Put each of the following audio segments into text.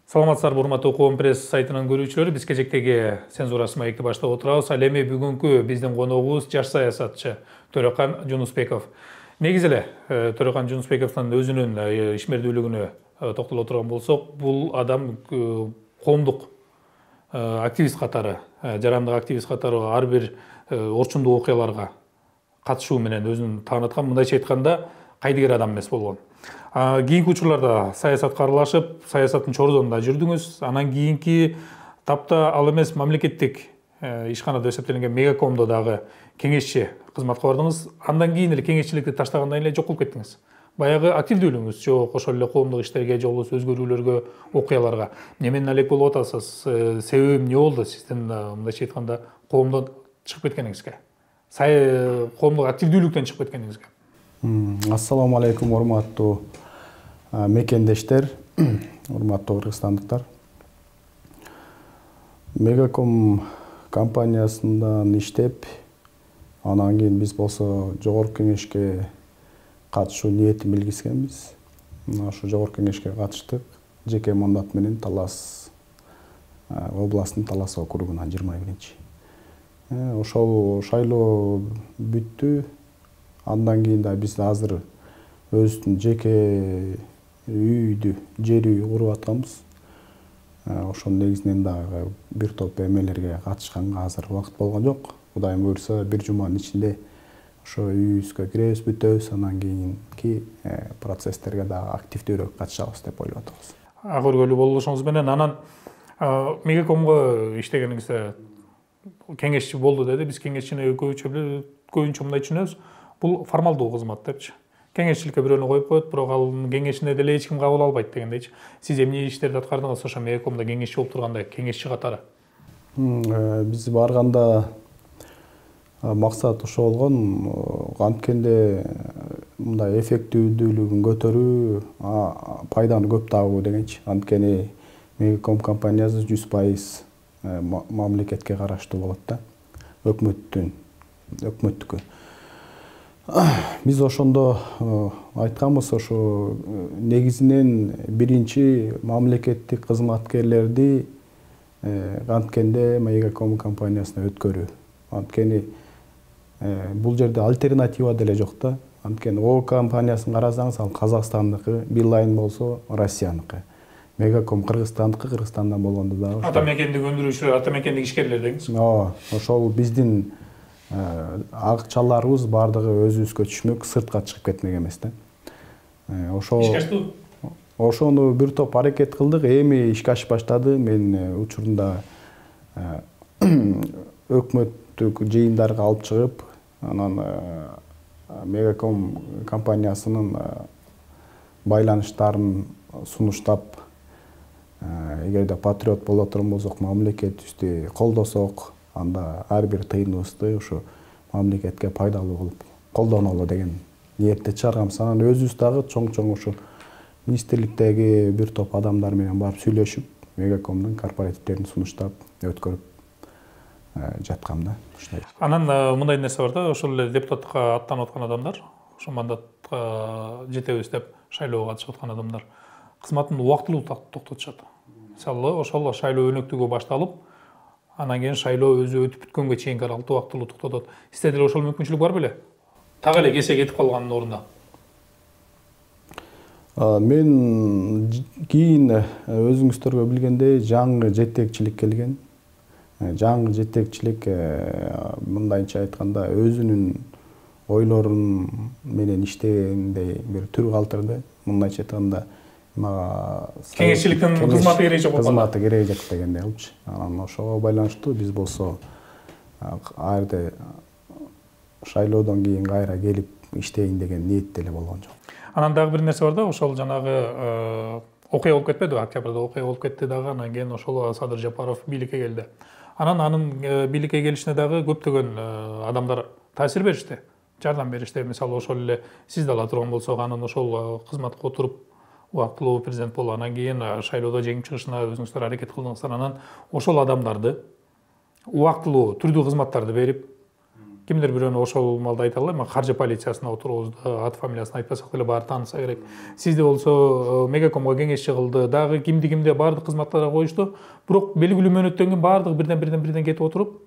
Саламатсыздарбы, урматтуу Коом пресс сайтынын көрүүчүлөрү, биз кезектеги цензурасы маекти баштап отурабыз. Ал эми бүгүнкү биздин коногубуз жаш саясатчы Төрөкан Жунусбеков. Негизи эле Төрөкан Жунусбековдун өзүнүн ишмердүүлүгүнө токтоло турган болсок, бул адам коомдук активист катары, жарандык активист катары ар бир орчундуу окуяларга катышуу менен өзүн тааныткан. Мындайча айтканда, кайдыгер адам эмес болгон. Кийинки учурларда саясатка аралашып, саясаттын чордонунда жүрдүңүз. Анан кийинки тапта ал эмес мамлекеттик ишканада эсептелинген Мегакомдо дагы кеңешчи кызматка бардыңыз. Андан кийин эле кеңешчиликти таштагандан эле жок болуп кеттиңиз. Баягы активдүүлүгүңүз жок, ошол эле коомдук иштерге же болбосо өзгөрүүлөргө, окуяларга неменен алек болуп атасыз? Себеби эмне болду сиздин мындайча айтканда коомдон чыгып кеткениңизге? Коомдук активдүүлүктөн чыгып кеткениңизге? Ассаламу алейкум, урматтуу мекендештер, урматтуу кыргызстандыктар. Мегаком компаниясындан иштеп, анан кийин биз болсо жогорку кеңешке катышуу ниетин билгизгенбиз. Ошо жогорку кеңешке катыштык. Жеке мандат менен Талас областынын Талас округунан 21-чи. Ошол шайлоо бүттү. Андан кийин да биз азыр өзүбүздүн жеке жер үй куруп атканбыз. Ошонун негизинен дагы бир топ эмелерге катышканга азыр убакыт болгон жок. Кудайым буйрса, бир жуманын ичинде ошо үйүбүзгө киребиз, бүтөбүз, анан кийинки процесстерге дагы активдүүрөөк катышабыз деп ойлоп атабыз. Көргөлүү болушуңуз менен анан Мегакомго иштегениңизде кеңешчи болду деди. Биз кеңешчини көбүнчө мындай түшүнөбүз. Бул формалдуу кызмат депчи. Кеңешчиликке бирөөнү коюп коет, бирок ал кеңешине деле эч ким кабыл албайт дегендейчи. Сиз эмне иштерди аткардыңыз ошо Мегакомдо кеңешчи болуп турганда, кеңешчи катары? Биз барганда максат ошо болгон, анткенде мындай эффективдүүлүгүн көтөрүү, пайданы көп табуу дегенчи. Анткени Мегаком компаниясы 100% мамлекетке караштуу болот да, өкмөттүкү. Биз ошондо айтканбыз, ошо негизинен биринчи мамлекеттик кызматкерлерди анткенде Мегаком компаниясына өткөрүү. Анткени бул жерде альтернатива деле жок да. Анткени О компаниясын карасаңыз, ал Казакстандыкы, Билайн болсо Россияныкы. Мегаком Кыргызстандыкы, Кыргызстандан болгондо дагы ата мекендик өндүрүүчүлөр, ата мекендик ишкерлер деңиз. Ошол биздин акчаларыбыз бардыгы өзүбүзгө түшмөк, сыртка чыгып кетмек эмес да. Ошону бир топ аракет кылдык, эми ишке ашып баштады. Мен учурунда өкмөттүк жыйындарга алып чыгып, анан Мегаком компаниясынын байланыштарын сунуштап, эгерде патриот боло турган болсок, мамлекетибизди колдосок, анда ар бир тыйыныбызды ушу мамлекетке пайдалуу кылып колдонолу деген ниетте чыгарганбыз. Анан өзүбүз дагы чоң ушу министрликтеги бир топ адамдар менен барып сүйлөшүп, Мегакомдун корпоративдерин сунуштап, өткөрүп жаткам да. Анан мындай нерсе бар да, ошол эле депутатка аттанып аткан адамдар, ошо мандатка жетебиз деп шайлоого катышып аткан адамдар кызматын убактылуу токтотушат. Мисалы, ошол шайлоо өнөктүгү башталып, анан кийин шайлоо өзү өтүп бүткөнгө чейинки аралыкта убактылуу токтотот. Сизде деле ошол мүмкүнчүлүк бар беле? Так эле кесе кетип калганын ордуна. Мен кийин өзүңүздөргө билгендей жаңы жетекчилик келген. Жаңы жетекчилик мындайча айтканда өзүнүн ойлорун менен иштегендей бир түр калтырды. Мындайча айтканда мага кеңешчиликтин кызматы кереги жок. Кызматы кереги жок дегендей болчу. Анан ошого байланыштуу биз болсо арды шайлоодон кийин кайра келип иштейин деген ниетте эле болгон жок. Анан дагы бир нерсе бар да, ошол жанагы окуя болуп кетпеди, октябрда окуя болуп кетти дагы, анан кийин ошол Садыр Жапаров бийликке келди. Анан анын бийликке келишине дагы көптөгөн адамдар таасир беришти, жардам беришти. Мисалы, ошол эле сиз да ала турган болсок, анын ошол кызматка отуруп убактылуу президент болуп, анан кийин шайлоодо жеңип чыгышына өзүңүздөр аракет кылдыңыздар. Анан ошол адамдарды убактылуу түрдүү кызматтарды берип, кимдир бирөөнү ошол маалда айта албайм, каржы полициясына отургузду, ат фамилиясын айтпасак деле баары тааныса керек. Сизде болсо Мегакомго кеңеш чыгылды, дагы кимди баардык кызматтарга коюшту, бирок белгилүү мөөнөттөн кийин баардыгы бирден кетип отуруп,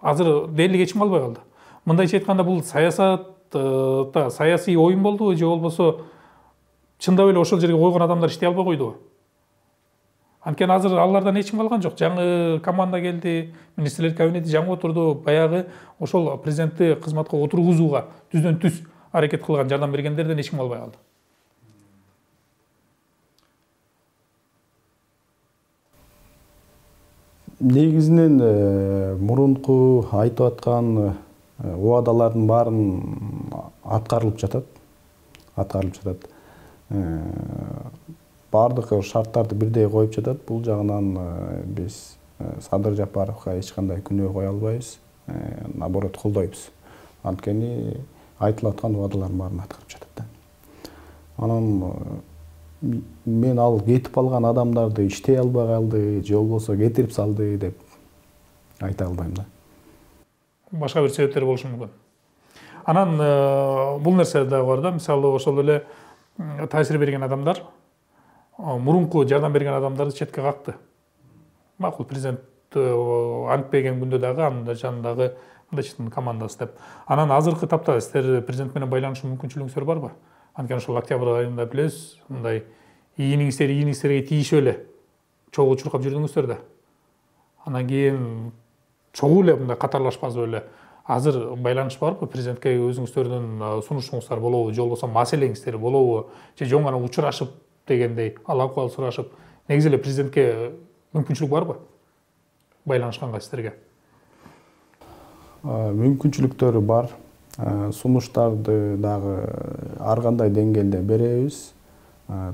азыр дээрлик эч ким калбай калды. Мындайча айтканда бул саясатта саясий оюн болдубу же болбосо чындап эле ошол жерге койгон адамдар иштей албай койдубу? Анткени азыр алардан эч ким калган жок. Жаңы команда келди, министрлер кабинети жаңы отурду, баягы ошол президентти кызматка отургузууга түздөн түз аракет кылган, жардам бергендерден эч ким калбай калды. Негизинен мурунку айтып аткан убадалардын баарын аткарылып жатат. Бардык шарттарды бирдей коюп жатат. Бул жагынан биз Садыр Жапаровго эч кандай күнөө кое албайбыз. Наоборот, колдойбуз. Анткени айтылып аткан убадалардын баарын аткарып жатат. Анан мен ал кетип алган адамдарды иштей албай калды, же болбосо кетирип салды деп айта албайм да. Башка бир себептер болушу мүмкүн. Анан бул нерсе дагы бар да, мисалы ошол эле таасир берген адамдар мурунку жардам берген адамдарды четке какты. Макул, президент антпеген күндө дагы анын жанындагы мындайча командасы деп. Анан азыркы тапта силер президент менен байланышуу мүмкүнчүлүгүңүздөр барбы? Анткени ошол октябрь айында билесиз, мындай ийиңиздерге тийишип эле чогуу чуркап жүрдүңүздөр да. Анан кийин чогуу эле мындай катарлашпазбы эле. Азыр байланыш барбы? Президентке өзүңүздөрдүн сунушуңуздар болобу, же болбосо маселеңиздер болобу, же жоң гана учурашып дегендей ал акыбал сурашып, негизи эле президентке мүмкүнчүлүк барбы байланышканга силерге? Мүмкүнчүлүктөрү бар. Сунуштарды дагы ар кандай деңгээлде беребиз.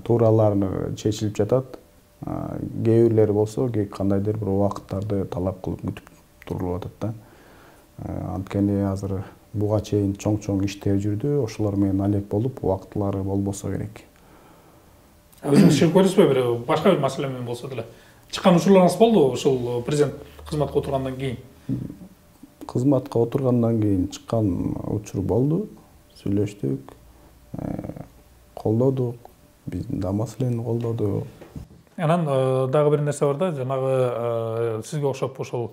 Тууралары чечилип жатат. Кээ бирлери болсо кандайдыр бир убакыттарды талап кылып күтүп турулуп атат да. Анткени азыр буга чейин чоң иштер жүрдү, ошолор менен алек болуп, убактылары болбосо керек. Өзүңүз чыгып көрдүңүзбү, бир башка бир маселе менен болсо деле? Чыккан учурларыңыз болду ошол президент кызматка отургандан кийин? Кызматка отургандан кийин чыккан учур болду, сүйлөштүк, колдодук, биздин да маселени колдоду. Анан дагы бир нерсе бар да, жанагы сизге окшоп ошол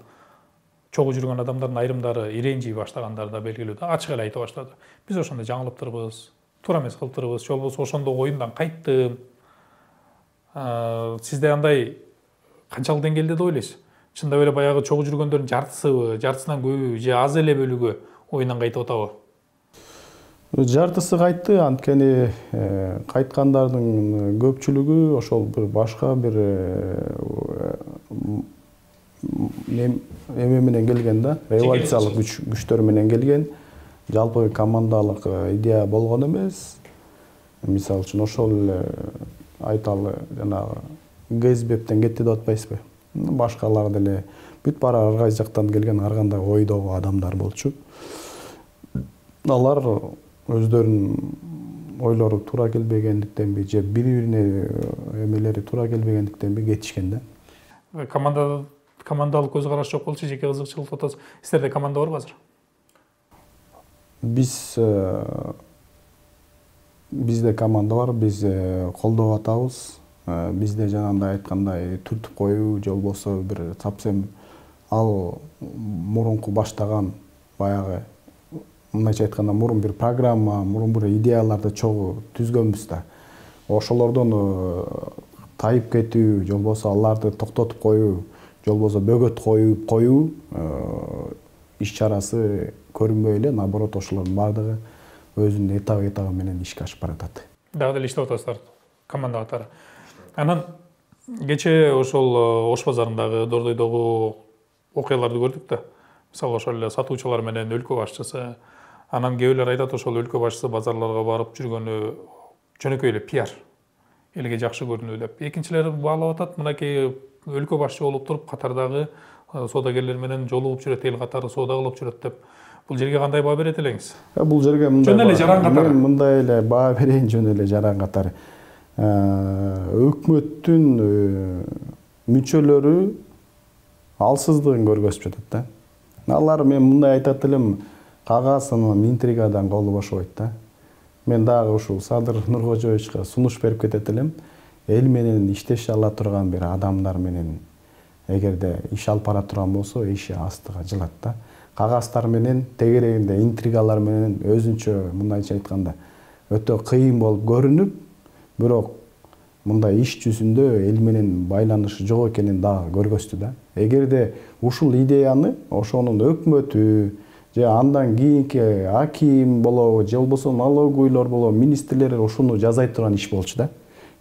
чогуу жүргөн адамдардын айрымдары иренжий баштагандар да белгилүү да, ачык эле айта баштады. Биз ошондо жаңылыптырбыз, туура эмес кылыптырбыз, же болбосо ошондо оюмдан кайттым. Сизде андай канчалык деңгээлде деп ойлойсуз? Чындап эле баягы чогуу жүргөндөрдүн жартысыбы, жартысынан көбү же аз эле бөлүгү оюндан кайтып атабы? Жартысы кайтты, анткени кайткандардын көпчүлүгү ошол бир башка бир эме менен келген да, революциялык күчтөр менен келген. Жалпы командалык идея болгон эмес. Мисалы үчүн ошол эле айталы жанагы ГСБптен кетти деп атпайсызбы? Башкалар деле бүт бара ар кайсы жактан келген ар кандай ойдогу адамдар болчу. Алар өздөрүнүн ойлору туура келбегендиктенби же бири-бирине эмелери туура келбегендиктенби кетишкен да. Командалык көз караш жок болчу, жеке кызыкчылык атасыз. Силерде команда барбы азыр? Бизде команда бар, биз колдоп атабыз. Бизде жанагындай айткандай түртүп коюу же болбосо бир совсем ал мурунку баштаган баягы мындайча айтканда мурун бир программа, мурун бир идеяларды чогуу түзгөнбүз да. Ошолордон тайып кетүү же болбосо аларды токтотуп коюу, же болбосо бөгөт коюу иш чарасы көрүнбөй эле, наоборот ошолордун баардыгы өзүнүн этабы менен ишке ашып баратат. Дагы деле иштеп атасыздар команда катары. Анан кечээ ошол Ош базарындагы Дордойдогу окуяларды көрдүк да. Мисалы ошол эле сатуучулар менен өлкө башчысы, анан кээ бирлер айтат ошол өлкө башчысы базарларга барып жүргөнү жөнөкөй эле пиар, элге жакшы көрүнүү деп. Экинчилери баалап атат, мынакей өлкө башчы болуп туруп катардагы соодагерлер менен жолугуп жүрөт, эл катары соода кылып жүрөт деп. Бул жерге кандай баа берет элеңиз? Бул жерге мындай жөн эле жаран катары. Мен мындай эле баа берейин, жөн эле жаран катары. Өкмөттүн мүчөлөрү алсыздыгын көргөзүп жатат да. Алар мен мындай айтат элем, кагаз анан интригадан колу бошобойт да. Мен дагы ушул Садыр Нуркожоевичке сунуш берип кетет элем. Эл менен иштеше ала турган бир адамдар менен эгерде иш алып бара турган болсо, иши астыга жылат да. Кагаздар менен, тегерегинде интригалар менен өзүнчө мындайча айтканда өтө кыйын болуп көрүнүп, бирок мындай иш жүзүндө эл менен байланышы жок экенин дагы көргөздү да. Эгерде ушул идеяны ошонун өкмөтү же андан кийинки аким болобу, же болбосо налоговыйлар болобу, министрлер ушуну жасай турган иш болчу да.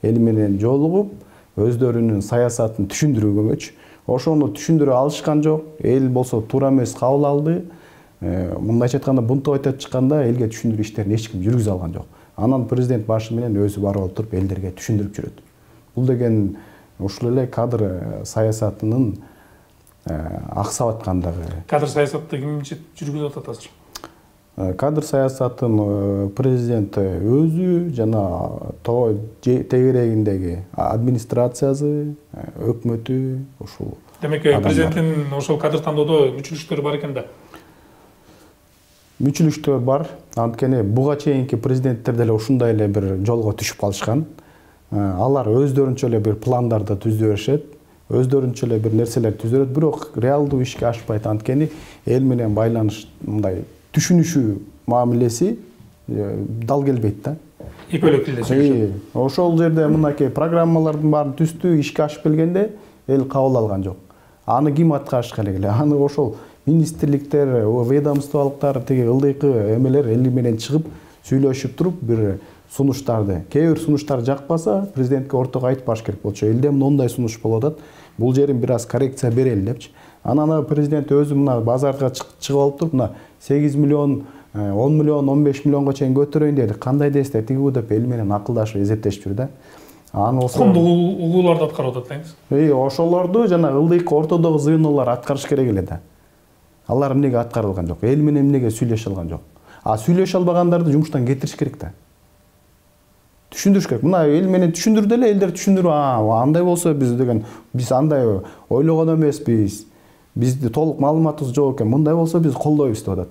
Эл менен жолугуп, өздөрүнүн саясатын түшүндүргөнчү. Ошону түшүндүрө алышкан жок. Эл болсо туура эмес кабыл алды. Мындайча айтканда бунтап айтып чыкканда элге түшүндүрүү иштерин эч ким жүргүзө алган жок. Анан президент башы менен өзү барып отуруп элдерге түшүндүрүп жүрөт. Бул деген ушул эле кадр саясатынын аксап аткандыгы. Кадр саясатты ким жүргүзүп атат азыр? Кадр саясатын президент өзү жана тегерегиндеги администрациясы, өкмөтү ушул. Демек, президенттин ошол кадр тандоодо мүчүлүштөрү бар экен да. Мүчүлүштөр бар. Анткени буга чейинки президенттер деле ушундай эле бир жолго түшүп калышкан. Алар өздөрүнчө эле бир пландарды түзүп беришет, өздөрүнчө эле бир нерселер түзүп берет, бирок реалдуу ишке ашпайт. Анткени эл менен байланыш мындай түшүнүшүү мамилеси дал келбейт да. Эки бөлөк тилде сүйлөшөт. Ошол жерде мынакей программалардын баарын түздү, ишке ашып келгенде эл кабыл алган жок. Аны ким аткарыш керек эле? Аны ошол министрликтер, ведомстволуктар, тиги ылдыйкы эмелер эл менен чыгып сүйлөшүп туруп бир сунуштарды, кээ бир сунуштар жакпаса, президентке ортого айтып баш керек болчу. Элде мындай сунуш болуп атат. Бул жерин бир аз коррекция берели депчи. Анан президент өзү мына базарга чыгып алып туруп, мына 8 миллион, 10 миллион, 15 миллионго чейин көтөрөйүн деди. Кандай десте тигүү деп эл менен акылдашып эзептешип жүрдү да. Коомдук угууларды аткарып атат деңиз. Ошолорду жана ылдыйкы ортодогу звенолор аткарыш керек эле да. Алар эмнеге аткарылган жок? Эл менен эмнеге сүйлөшө алган жок? Сүйлөшө албагандарды жумуштан кетириш керек да. Түшүндүрүш керек. Мына эл менен түшүндүрдү эле, элдер түшүндүрүп, андай болсо биз андай ойлогон эмеспиз. Бизде толук маалыматыбыз жок экен. Мындай болсо биз колдойбуз деп атат.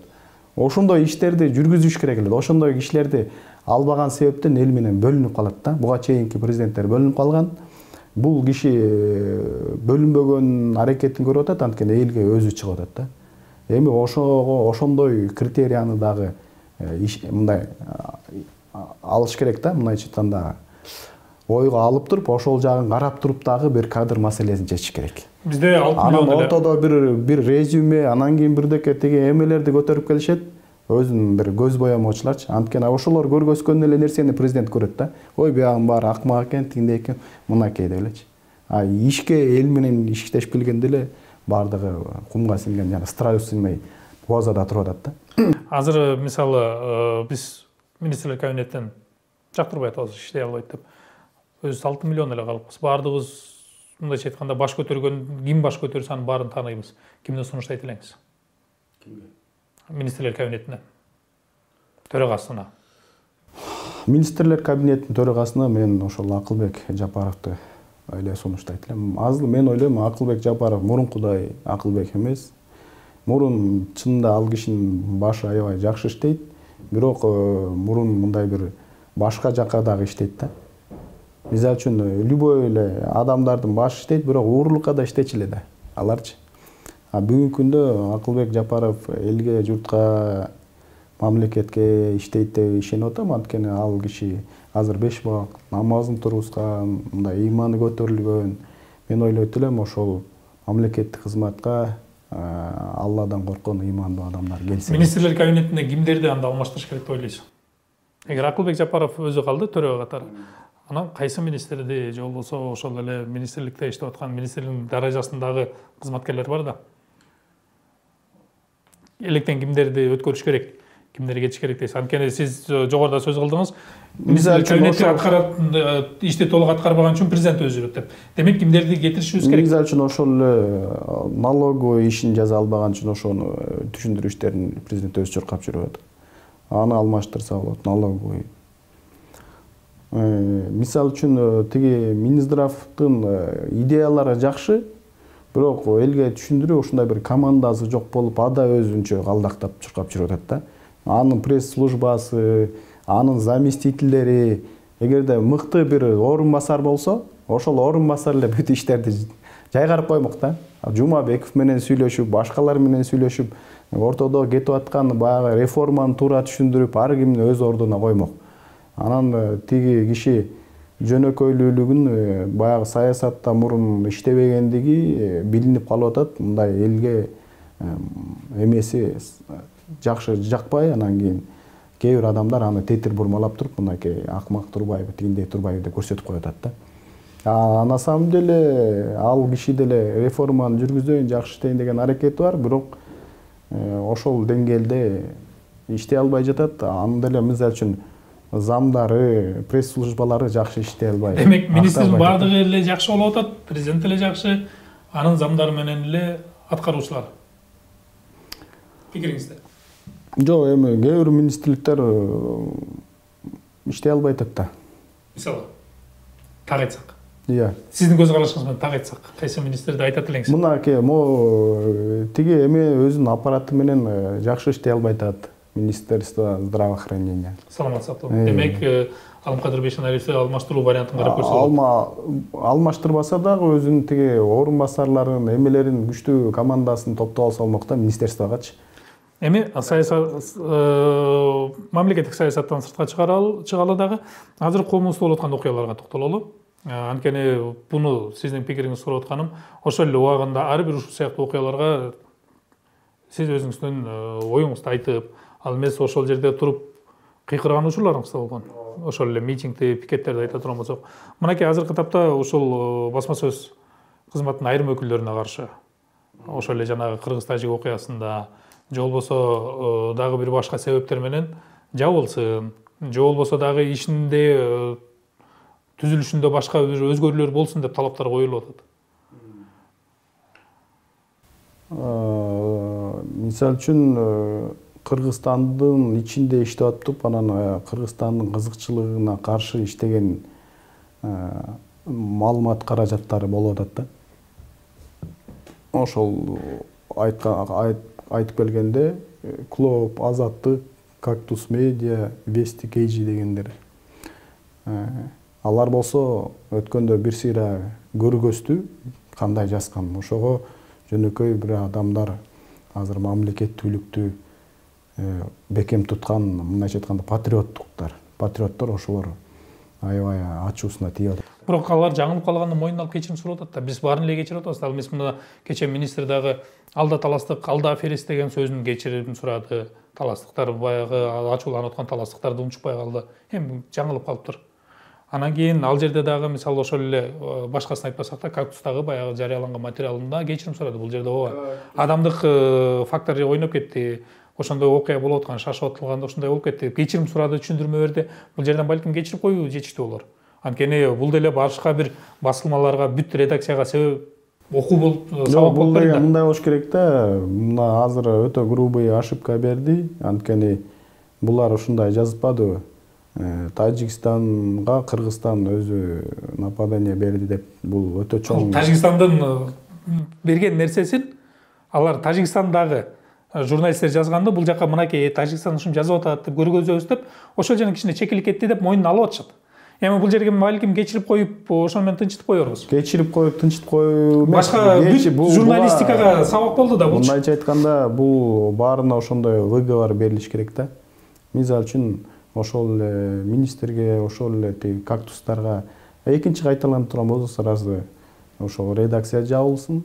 Ошондой иштерди жүргүзүш керек эле. Ошондой кишилерди албаган себептен эл менен бөлүнүп калат да. Буга чейинки президенттер бөлүнүп калган. Бул киши бөлүнбөгөн аракетин көрүп атат, анткени элге өзү чыгып атат да. Эми ошондой критерияны дагы мындай алыш керек да. Мындайча айтканда ойго алып туруп, ошол жагын карап туруп дагы бир кадр маселесин чечиш керек. Бизде 6 миллион эле. Анан ортодо бир резюме, анан кийин бирдеке тиги эмелерди көтөрүп келишет. Өзүнүн бир көз боямоочуларчы. Анткени ошолор көргөзгөн эле нерсени президент көрөт да. Ой, буягын баары акмак экен, тигиндей экен, мынакей деп элечи. Ишке эл менен иштешип келгенде эле баардыгы кумга сиңген, жана страус сыймай бозада туруп атат да. Азыр мисалы биз министрлер кабинеттен жактырбай атабыз, иштей албайт деп. Өзүбүз 6 миллион эле калыпбыз. Баардыгыбыз мындайча айтканда баш көтөргөн, ким баш көтөрсө анын баарын тааныйбыз. Кимден сунуштайт элеңиз? Кимге? Министрлер кабинетине. Төрагасына. Министрлер кабинетинин төрагасына мен ошол Акылбек Жапаровду эле сунуштайт элем. Мен ойлойм, Акылбек Жапаров мурункудай Акылбек эмес. Мурун чынында ал кишинин башы аябай жакшы иштейт, бирок мурун мындай бир башка жакка дагы иштейт да. Мисалы үчүн любой эле адамдардын башы иштейт, бирок уурулукка да иштечү эле да аларчы. Бүгүнкү күндө Акылбек Жапаров элге, журтка, мамлекетке иштейт деп ишенип атам. Анткени ал киши азыр 5 убакыт намазын тургузган, мындай ыйманы көтөрүлгөн. Мен ойлойт элем, ошол мамлекеттик кызматка Алладан корккон ыймандуу адамдар келсе. Министрлер кабинетине кимдерди анда алмаштырыш керек деп ойлойсуз? Эгер Акылбек Жапаров өзү калды төрага катары, анан кайсы министрди же болбосо ошол эле министрликте иштеп аткан министрликтин даражасындагы кызматкерлер бар да. Электен кимдерди өткөрүш керек, кимдер кетиш керек дейсиз. Анткени сиз жогоруда сөз кылдыңыз. Министрлер кабинети аткарат, ишти толук аткарбаган үчүн президент өзү жүрөт деп. Демек кимдерди кетиришибиз керек? Мисалы үчүн ошол налоговый ишин жаза албаган үчүн ошону түшүндүрүү иштерин президент өзү чуркап жүрүп атат. Аны алмаштырса болот, налоговый. Мисалы үчүн тиги Минздравдын идеялары жакшы, Бирок элге түшүндүрүү ушундай бир командасы жок болуп, ада өзүнчө калдактап чуркап жүрүп атат да. Анын пресс службасы, анын заместительдери, эгерде мыкты бир орун басар болсо, ошол орун басар эле бүт иштерди жайгарып коймок да. Жумабеков менен сүйлөшүп, башкалар менен сүйлөшүп, ортодо кетип аткан баягы реформаны туура түшүндүрүп, ар кимди өз ордуна коймок. Анан тиги киши жөнөкөйлүүлүгүн баягы саясатта мурун иштебегендиги билинип калып атат. Мындай элге эмеси жакшы жакпай, анан кийин кээ бир адамдар аны тетир бурмалап туруп, мынакей акмак Турбаев, тигиндей Турбаев деп көрсөтүп коюп атат да. На самом деле ал киши деле реформаны жүргүзөйүн, жакшы иштейин деген аракети бар, бирок ошол деңгээлде иштей албай жатат. Аны деле мисалы үчүн замдары, пресс службалары жакшы иштей албай. Демек, министрдин баардыгы эле жакшы болуп атат, президент эле жакшы, анын замдары менен эле аткаруучулар. Пикириңизде? Жок, эми кээ бир министрликтер иштей албай атат да. Мисалы, так айтсак. Иә. Сиздин көз карашыңыз менен так айтсак, кайсы министрди айтат элеңиз? Мынакей тиги эми өзүнүн аппараты менен жакшы иштей албай атат. Министерство здравоохранения. Саламат сактоо. Демек, Алымкадыр Бейшенаевди алмаштыруу вариантын карап көрсө. Алмаштырбаса дагы өзүнүн тиги орун басарларын, эмелерин күчтүү командасын топтоп алса болмок да, министерствогачы. Эми мамлекеттик саясаттан сыртка чыгалы дагы азыр колумузда болуп аткан окуяларга токтололу. Анткени буну сиздин пикириңизди сурап атканым, ошол эле убагында ар бир ушул сыяктуу окуяларга сиз өзүңүздүн оюңузду айтып, ал эмес ошол жерде туруп кыйкырган учурларыңыз да болгон. Ошол эле митингди, пикеттерди айта турган болсок, мынакей азыркы тапта ушул басма сөз кызматынын айрым өкүлдөрүнө каршы, ошол эле жанагы Кыргыз-Тажик окуясында, же болбосо дагы бир башка себептер менен жабылсын, же болбосо дагы ишинде түзүлүшүндө башка бир өзгөрүүлөр болсун деп талаптар коюлуп атат. Мисалы үчүн Кыргызстандын ичинде иштеп атып, анан Кыргызстандын кызыкчылыгына каршы иштеген маалымат каражаттары болуп атат да. Ошол айтып келгенде Клоп, Азаттык, Кактус Медиа, Вести Кейжи дегендер. Алар болсо өткөндө бир сыйра көргөздү, кандай жазган. Ошого жөнөкөй бир адамдар азыр мамлекеттүүлүктү бекем туткан, мындайча айтканда патриоттор ошолор аябай ачуусуна тийип атат. Бирок алар жаңылып калганын мойнуна алып кечирим сурап атат да. Биз баарын эле кечирип атабыз. Ал эмес мына кече министр дагы алда таластык, алда аферист деген сөзүн кечирим сурады. Таластыктар баягы ачууланып аткан таластыктарды унчукпай калды. Эми жаңылып калыптыр. Анан кийин ал жерде дагы мисалы ошол эле башкасын айтпасак да, Кактустагы баягы жарыяланган материалында кечирим сурады. Бул жерде ооба адамдык фактор ойноп кетти. Ошондой окуя болуп аткан, шашып атылганда ушундай болуп кетти. Кечирим сурады, түшүндүрмө берди. Бул жерден балким кечирип коюу жетиштүү болор. Анткени бул деле башка бир басылмаларга, бүт редакцияга себеп окуу болуп сабак болуп берди. Мындай болуш керек да. Мына азыр өтө грубый ошибка берди. Анткени булар ушундай жазышпадыбы? Тажикстанга Кыргызстан өзү нападение берди деп, бул өтө чоң. Тажикстандын берген нерсесин алар Тажикстандагы журналисттер жазганда бул жака мынакей Тажикстан ушуну жазып атат деп көргөзөбүз деп, ошол жердин кичине чекилип кетти деп мойнуна алып атышат. Эми бул жерге балким кечирип коюп, ошону менен тынчытып коербуз. Кечирип коюп, тынчытып коюу башка журналистикага сабак болду да бул. Мындайча айтканда, бул баарына ошондой выговор берилиш керек да. Мисалы үчүн ошол эле министрге, ошол эле тиги Кактустарга экинчи кайталанып турган болсо сразу ошол редакция жабылсын,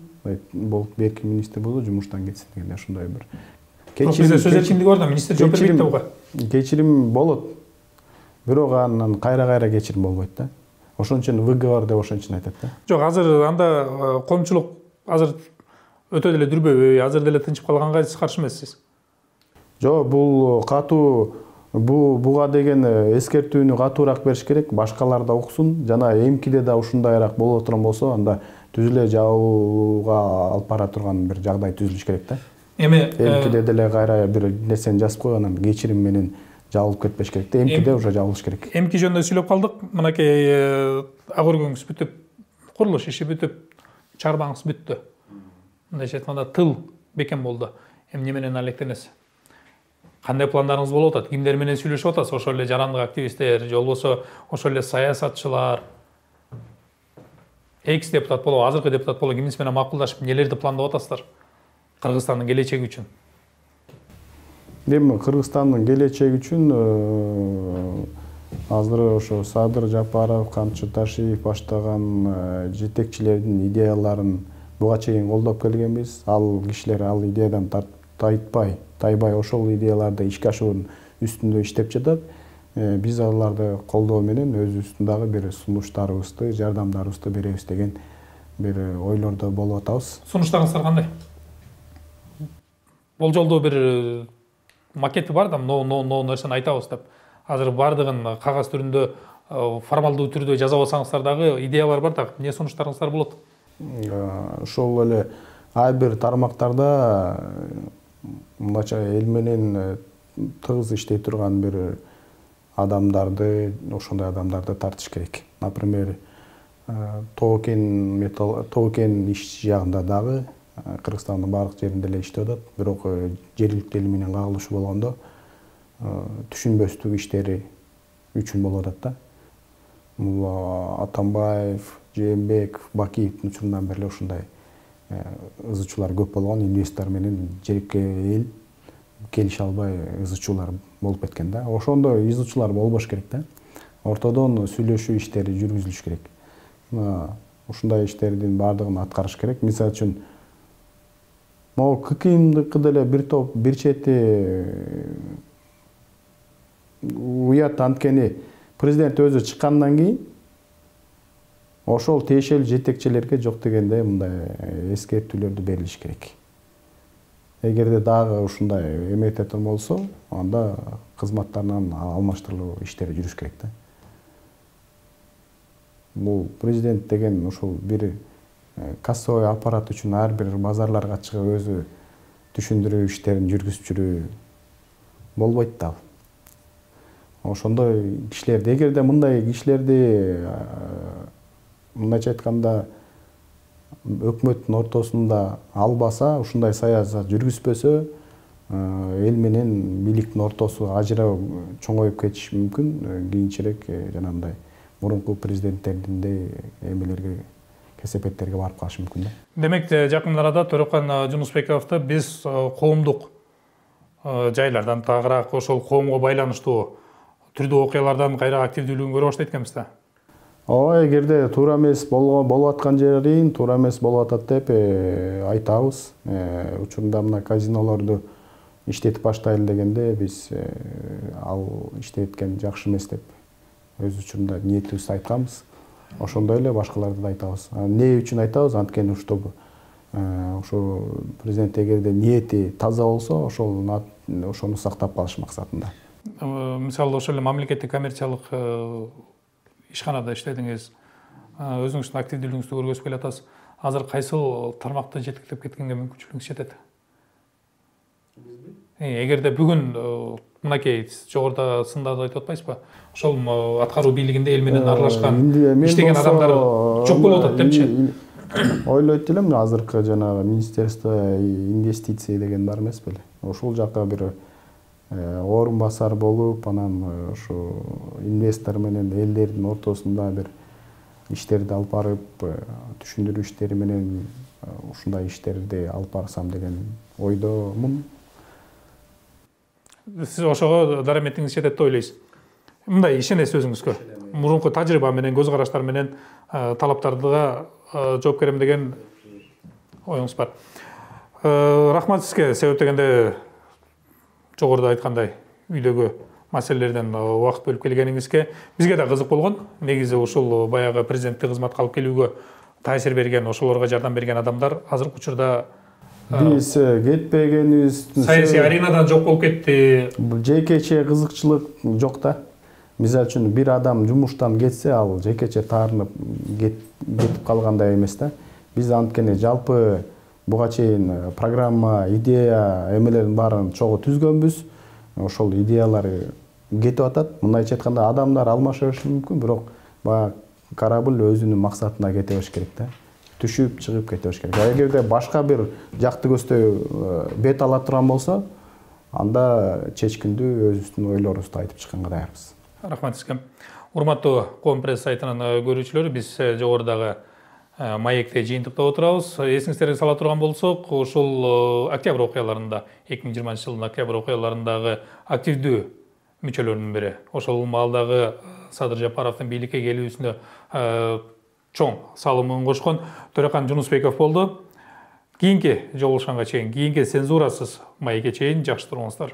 болуп берки министр болду, жумуштан кетсин дегенде ошондой бир кечирим сөз эркиндиги бар да, министр жооп бербейт да буга. Кечирим болот. Бирок анан кайра кечирим болбойт да. Ошон үчүн выговор деп ошон үчүн айтат да. Жок, азыр анда коомчулук азыр өтө деле дүрбөбөй, азыр деле тынчып калганга сиз каршы эмессиз? Жок, бул катуу, буга деген эскертүүнү катуураак бериш керек, башкалар да уксун. Жана эмкиде да ушундайраак боло турган болсо, анда түзүлө жабууга алып бара турган бир жагдай түзүлүш керек да. Эми эмкиде деле кайра бир нерсени жазып койгон, анан кечирим менен жабылып кетпеш керек да. Эмкиде уже жабылыш керек. Эмки жөнүндө сүйлөп калдык. Мынакей ак өргөңүз бүтүп, курулуш иши бүтүп, чарбаңыз бүттү. мындайча айтканда тыл бекем болду. Эмне менен алектенесиз? Кандай пландарыңыз болуп атат? Кимдер менен сүйлөшүп атасыз? Ошол эле жарандык активисттер, же болбосо ошол эле саясатчылар, экс депутат болобу, азыркы депутат болобу, кимиси менен макулдашып, нелерди пландап атасыздар Кыргызстандын келечеги үчүн? Эми Кыргызстандын келечеги үчүн азыр ошо Садыр Жапаров, Камчы Ташиев баштаган жетекчилердин идеяларын буга чейин колдоп келгенбиз. Ал кишилер ал идеядан тайбай ошол идеяларды ишке ашыруунун үстүндө иштеп жатат. Биз аларды колдоо менен өзүбүздүн дагы бир сунуштарыбызды, жардамдарыбызды беребиз деген бир ойлордо болуп атабыз. Сунуштарыңыздар кандай? Болжолдуу бир макети бар да, но нерсени айтабыз деп. Азыр бардыгын кагаз түрүндө, формалдуу түрдө жазып алсаңыздар дагы идеялар бар да, эмне сунуштарыңыздар болот? Ошол эле ар бир тармактарда мындайча эл менен тыгыз иштей турган бир адамдарды, ошондой адамдарды тартыш керек. Например, Тоо-кен иш жагында дагы Кыргызстандын баардык жеринде эле иштеп атат. Бирок жергиликтүү эл менен кагылышы болгондо түшүнбөстүк иштери үчүн болуп атат да. Бул Атамбаев, Жээнбеков, Бакиевдин учурунан бери эле ушундай ызычуулар көп болгон, инвестор менен жерге эл келише албай ызычуулар болуп кеткен да. Ошондой ызычуулар болбош керек да. Ортодон сүйлөшүү иштери жүргүзүлүш керек. Ушундай иштердин баардыгын аткарыш керек. Мисалы үчүн могу ККМдыкы деле бир топ бир чети уят, анткени президент өзү чыккандан кийин ошол тиешелүү жетекчилерге жок дегенде мындай эскертүүлөрдү берилиш керек. Эгерде дагы ушундай эмететен болсо, анда кызматтарынан алмаштырылуу иштери жүрүш керек да. Бул президент деген ушул бир кассовый аппарат үчүн ар бир базарларга чыгып өзү түшүндүрүү иштерин жүргүзүп жүрүү болбойт да. Ошондой кишилерди, эгерде мындай кишилерди мындайча айтканда өкмөттүн ортосунда албаса, ушундай саясат жүргүзбөсө, эл менен бийликтин ортосу ажыроо чоңоюп кетиши мүмкүн. Кийинчерээк жанагындай мурунку президенттердиндей эмелерге, кесепеттерге барып калышы мүмкүн да. Демек, жакын арада Төрөкан Жунусбековду биз коомдук жайлардан тагыраак ошол коомго байланыштуу түрдүү окуялардан кайра активдүүлүгүн көрө баштайт экенбиз да. Ооба, эгерде туура эмес болуп аткан жерин туура эмес болуп атат деп айтабыз. Учурунда мына казинолорду иштетип баштайлы дегенде биз ал иштеткен жакшы эмес деп өз учурунда ниетибизди айтканбыз. Ошондой эле башкаларды да айтабыз. Эмне үчүн айтабыз? Анткени ошо президент эгерде ниети таза болсо, ошону сактап калыш максатында. Мисалы, ошол эле мамлекеттик коммерциялык ишканада иштедиңиз, өзүңүздүн активдүүлүгүңүздү көргөзүп келатасыз. Азыр кайсыл тармакты жетектеп кеткенге мүмкүнчүлүгүңүз жетет? Эгерде бүгүн мынакей жогоруда сындарды айтып атпайсызбы? Ошол аткаруу бийлигинде эл менен аралашкан, иштеген адамдар жок болуп атат депчи? Ойлойт элем, азыркы жанагы Министерство инвестиций деген бар эмес беле? Ошол жака бир орун басар болуп, анан ошо инвестор менен элдердин ортосунда бир иштерди алып барып, түшүндүрүү иштери менен ушундай иштерди алып барсам деген ойдомун. Сиз ошого дараметиңиз жетет деп ойлойсуз. Мындай ишенесиз өзүңүзгө? Мурунку тажрыйба менен, көз караштар менен талаптарга жооп берем деген оюңуз бар. Рахмат сизге, себеп дегенде жогоруда айткандай үйдөгү маселелерден убакыт бөлүп келгениңизге. Бизге да кызык болгон. Негизи ушул баягы президенттик кызматка алып келүүгө таасир берген, ошолорго жардам берген адамдар азыркы учурда биз кетпегенибиз, саясий аренадан жок болуп кетти. Жекече кызыкчылык жок да. Мисалы үчүн бир адам жумуштан кетсе, ал жекече таарынып кетип калгандай эмес да. Биз анткени жалпы буга чейин программа, идея эмелердин баарын чогуу түзгөнбүз. Ошол идеялар кетип атат. Мындайча айтканда адамдар алмаша бериши мүмкүн, бирок баягы корабль өзүнүн максатына кете бериш керек да. түшүп чыгып кетебиш керек. Эгерде башка бир жакты көздөй бет ала турган болсо, анда чечкиндүү өзүбүздүн ойлорубузду айтып чыкканга даярбыз. Рахмат сизге. Урматтуу Коом пресс сайтынын көрүүчүлөрү, биз жогорудагы маекте жыйынтыктап отурабыз. Эсиңиздерге сала турган болсок, ушул октябрь окуяларында, 2020 жылдын октябрь окуяларындагы активдүү мүчөлөрүнүн бири, ошол маалдагы Садыр Жапаровдун бийликке келүүсүнө чоң салымын кошкон Төрөкан Жунусбеков болду. Кийинки жолугушканга чейин, кийинки цензурасыз маекке чейин жакшы туруңуздар.